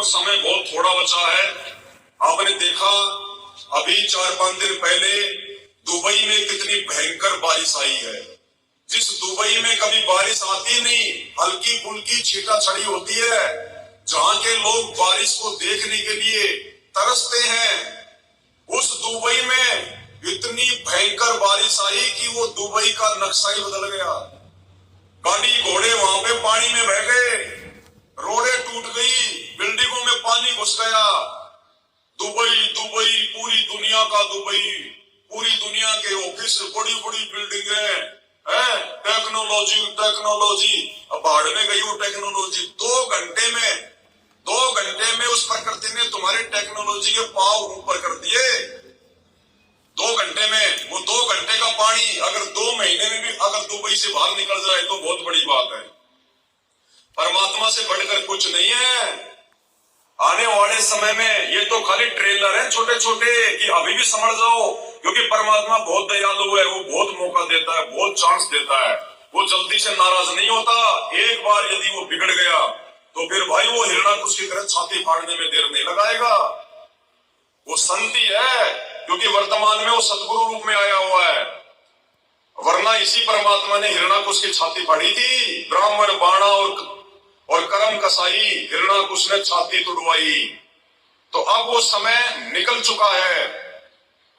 और समय बहुत थोड़ा बचा है। आपने देखा अभी 4-5 दिन पहले दुबई में कितनी भयंकर बारिश आई है। जिस दुबई में कभी बारिश आती नहीं, हल्की फुल्की छींटा छड़ी होती है, जहां के लोग बारिश को देखने के लिए तरसते हैं, उस दुबई में इतनी भयंकर बारिश आई कि वो दुबई का नक्शा ही बदल गया। गाड़ी घोड़े वहां पे पानी में बह गए, रोडें टूट गई, बिल्डिंगों में पानी घुस गया। दुबई दुबई पूरी दुनिया का दुबई, पूरी दुनिया के ऑफिस, बड़ी बड़ी बिल्डिंगें, टेक्नोलॉजी टेक्नोलॉजी। अब बाढ़ में गई वो टेक्नोलॉजी। 2 घंटे में उस प्रकृति ने तुम्हारे टेक्नोलॉजी के पांव ऊपर कर दिए। 2 घंटे में वो 2 घंटे का पानी अगर 2 महीने में भी अगर दुबई से बाहर निकल जाए तो बहुत बड़ी बात है। परमात्मा से बढ़कर कुछ नहीं है। आने वाले समय में ये तो खाली ट्रेलर है छोटे छोटे कि अभी भी समझ जाओ, क्योंकि परमात्मा बहुत दयालु है। वो बहुत मौका देता है, बहुत चांस देता है। वो जल्दी से नाराज नहीं होता। एक बार यदि वो बिगड़ गया तो फिर भाई वो हिरणाकुश की तरह छाती फाड़ने में देर नहीं लगाएगा। वो संति है क्योंकि वर्तमान में वो सदगुरु रूप में आया हुआ है, वरना इसी परमात्मा ने हिरणाकुश की छाती फाड़ी थी। ब्राह्मण बाणा और कर्म कसाई, हिरणाकुश ने छाती तुड़वाई। तो अब वो समय निकल चुका है।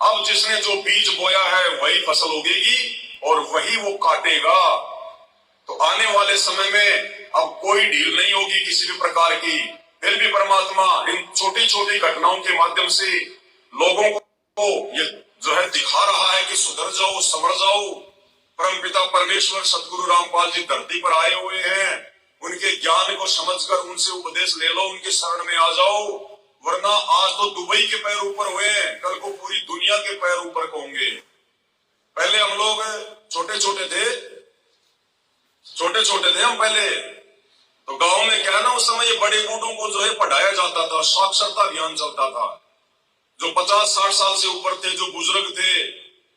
अब जिसने जो बीज बोया है वही फसल उगेगी और वही वो काटेगा। तो आने वाले समय में अब कोई ढील नहीं होगी किसी भी प्रकार की। फिर भी परमात्मा इन छोटी छोटी घटनाओं के माध्यम से लोगों को ये जो है दिखा रहा है कि सुधर जाओ, संभल जाओ। परमपिता परमेश्वर सदगुरु रामपाल जी धरती पर आए हुए हैं। उनके ज्ञान को समझकर उनसे उपदेश ले लो, उनके शरण में आ जाओ, वरना आज तो दुबई के पैर ऊपर हुए, कल को पूरी दुनिया के पैर ऊपर होंगे। पहले हम लोग छोटे छोटे थे हम पहले तो गांव में क्या ना, उस समय ये बड़े बूढ़ों को जो है पढ़ाया जाता था, साक्षरता अभियान चलता था। जो 50-60 साल से ऊपर थे, जो बुजुर्ग थे,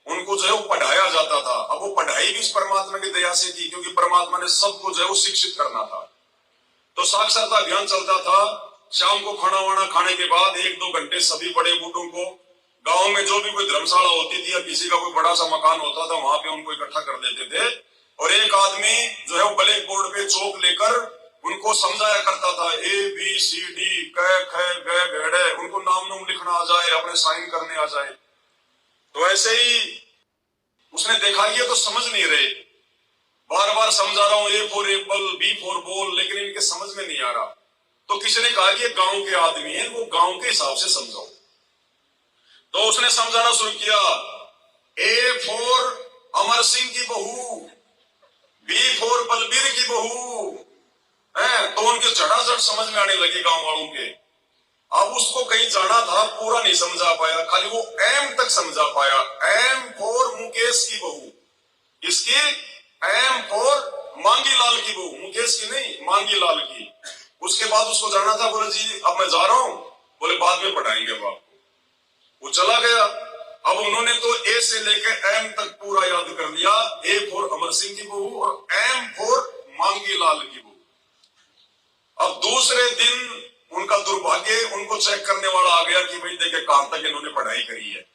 उनको जो है वो पढ़ाया जाता था। अब वो पढ़ाई भी इस परमात्मा की दया से थी, क्योंकि परमात्मा ने सबको जो है वो शिक्षित करना था। तो साक्षरता अभियान चलता था। शाम को खाना वाना खाने के बाद 1-2 घंटे सभी बड़े बूढ़ों को गांव में जो भी कोई धर्मशाला होती थी या किसी का कोई बड़ा सा मकान होता था, वहां पे उनको इकट्ठा कर देते थे और एक आदमी जो है वो ब्लैक बोर्ड पे चौक लेकर उनको समझाया करता था। ABCD क ख ग घ, उनको नाम लिखना आ जाए, अपने साइन करने आ जाए। तो ऐसे ही उसने देखा ये तो समझ नहीं रहे, बार बार समझा रहा हूं, A for Apple, B for ball, लेकिन इनके समझ में नहीं आ रहा। तो किसी ने कहा कि ये गांव के आदमी है, वो गांव के हिसाब से समझाओ। तो उसने समझाना शुरू किया। A फॉर अमर सिंह की बहू, B फॉर बलबीर की बहू है। तो उनके झटाझट समझ में आने लगी गांव वालों के। अब उसको कहीं जाना था, पूरा नहीं समझा पाया, खाली वो M तक समझा पाया। M फॉर मुकेश की बहू, इसकी M फॉर मांगी लाल की बहू, मुकेश की नहीं, मांगी लाल की। उसके बाद उसको जाना था, बोले जी अब मैं जा रहा हूं, बोले बाद में पढ़ाएंगे अब आपको। वो चला गया। अब उन्होंने तो A से लेकर M तक पूरा याद कर लिया। A फॉर अमर सिंह की बहू और M फॉर मांगी लाल की बहू। अब दूसरे दिन उनका दुर्भाग्य, उनको चेक करने वाला आ गया कि भाई देखे कहां तक इन्होंने पढ़ाई करी है।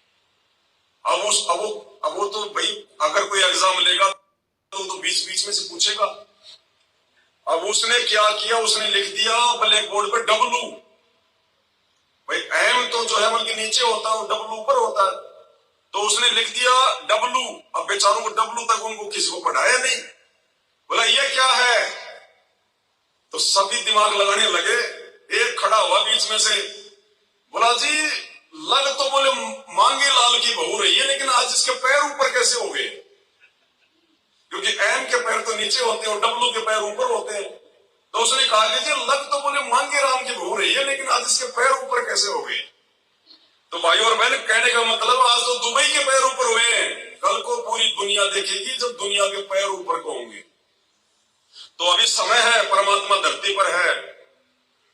अब वो तो भाई अगर कोई एग्जाम लेगा तो बीच बीच में से पूछेगा। अब उसने क्या किया, उसने लिख दिया ब्लैक बोर्ड पे W। भाई M तो जो है बल्कि नीचे होता है, W ऊपर होता है। तो उसने लिख दिया W। अब बेचारों को W तक उनको किसी को पढ़ाया नहीं। बोला ये क्या है, तो सभी दिमाग लगाने लगे। एक खड़ा हुआ बीच में से, बोला जी लग तो बोले मांगे लाल की बहू रही है, लेकिन आज इसके पैर ऊपर कैसे हो गए, क्योंकि M के पैर तो नीचे होते हैं और W के पैर ऊपर होते हैं। तो उसने कहा कि जी लग तो बोले मांगे राम की बहू रही है, लेकिन आज इसके पैर ऊपर कैसे हो गए। तो भाई और बहन, कहने का मतलब आज तो दुबई के पैर ऊपर हुए हैं, कल को पूरी दुनिया देखेगी जब दुनिया के पैर ऊपर को होंगे। तो अभी समय है, परमात्मा धरती पर है,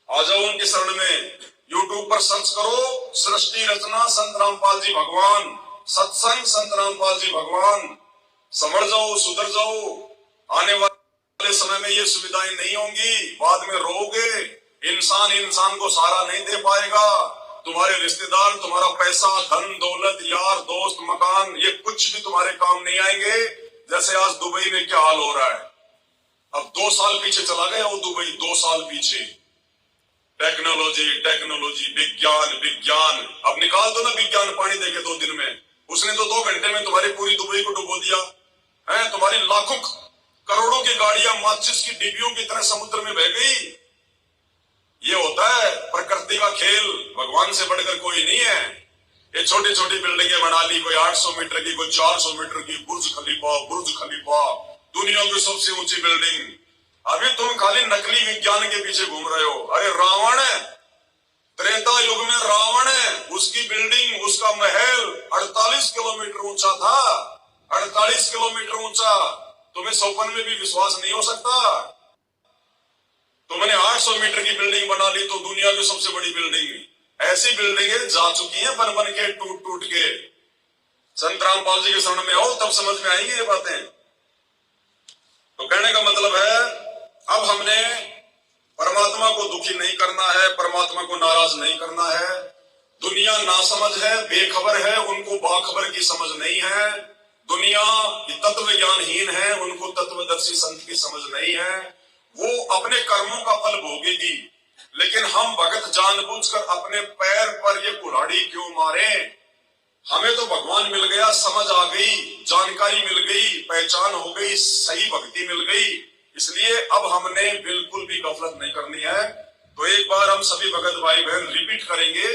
आ जाओ उनके शरण में। YouTube पर सर्च करो, सृष्टि रचना संत रामपाल जी भगवान, सत्संग संत रामपाल जी भगवान। समझ जाओ, सुधर जाओ। आने वाले समय में ये सुविधाएं नहीं होंगी, बाद में रोगे, इंसान इंसान को सहारा नहीं दे पाएगा। तुम्हारे रिश्तेदार, तुम्हारा पैसा, धन दौलत, यार दोस्त, मकान, ये कुछ भी तुम्हारे काम नहीं आएंगे। जैसे आज दुबई में क्या हाल हो रहा है। अब 2 साल पीछे चला गया वो दुबई, 2 साल पीछे। टेक्नोलॉजी टेक्नोलॉजी, विज्ञान विज्ञान। अब निकाल दो ना विज्ञान पानी देके 2 दिन में। उसने तो 2 घंटे में तुम्हारी पूरी दुबई को डुबो दिया है। तुम्हारी लाखों करोड़ों की गाड़ियां माचिस की डिब्बियों की तरह समुद्र में बह गई। ये होता है प्रकृति का खेल, भगवान से बढ़कर कोई नहीं है। ये छोटी छोटी बिल्डिंगें बना ली, कोई 800 मीटर की, कोई 400 मीटर की, बुर्ज खलीफा, दुनिया की सबसे ऊंची बिल्डिंग। अभी तुम खाली नकली विज्ञान के पीछे घूम रहे हो। अरे रावण है, त्रेता युग में रावण है, उसकी बिल्डिंग, उसका महल 48 किलोमीटर ऊंचा था। 48 किलोमीटर ऊंचा। तुम्हें सपन में भी विश्वास नहीं हो सकता। तुमने 800 मीटर की बिल्डिंग बना ली तो दुनिया की सबसे बड़ी बिल्डिंग। ऐसी बिल्डिंगें जा चुकी हैं बन बन के, टूट टूट के। संत रामपाल जी के शरण में आओ, तब समझ में आएंगी ये बातें। तो कहने का मतलब है, अब हमने परमात्मा को दुखी नहीं करना है, परमात्मा को नाराज नहीं करना है। दुनिया नासमझ है, बेखबर है, उनको बाखबर की समझ नहीं है। दुनिया तत्व ज्ञानहीन है, उनको तत्वदर्शी संत की समझ नहीं है। वो अपने कर्मों का फल भोगेगी। लेकिन हम भगत जानबूझकर अपने पैर पर ये कुल्हाड़ी क्यों मारे। हमें तो भगवान मिल गया, समझ आ गई, जानकारी मिल गई, पहचान हो गई, सही भक्ति मिल गई। इसलिए अब हमने बिल्कुल भी गफलत नहीं करनी है। तो एक बार हम सभी भगत भाई बहन रिपीट करेंगे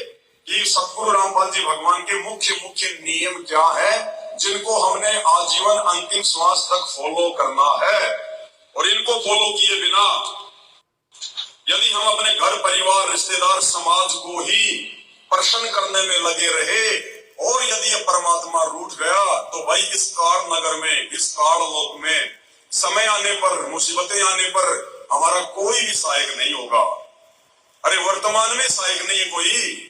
कि सतगुरु रामपाल जी भगवान के मुख्य मुख्य नियम क्या है, जिनको हमने आजीवन अंतिम श्वास तक फॉलो करना है। और इनको फॉलो किए बिना यदि हम अपने घर परिवार, रिश्तेदार, समाज को ही प्रसन्न करने में लगे रहे और यदि ये परमात्मा रूठ गया, तो भाई इस कार नगर में, इस कार लोक में समय आने पर, मुसीबतें आने पर हमारा कोई भी सहायक नहीं होगा। अरे वर्तमान में सहायक नहीं है कोई,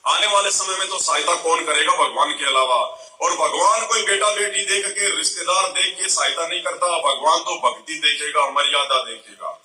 आने वाले समय में तो सहायता कौन करेगा भगवान के अलावा। और भगवान कोई बेटा बेटी देख के, रिश्तेदार देख के सहायता नहीं करता। भगवान तो भक्ति देखेगा, मर्यादा देखेगा।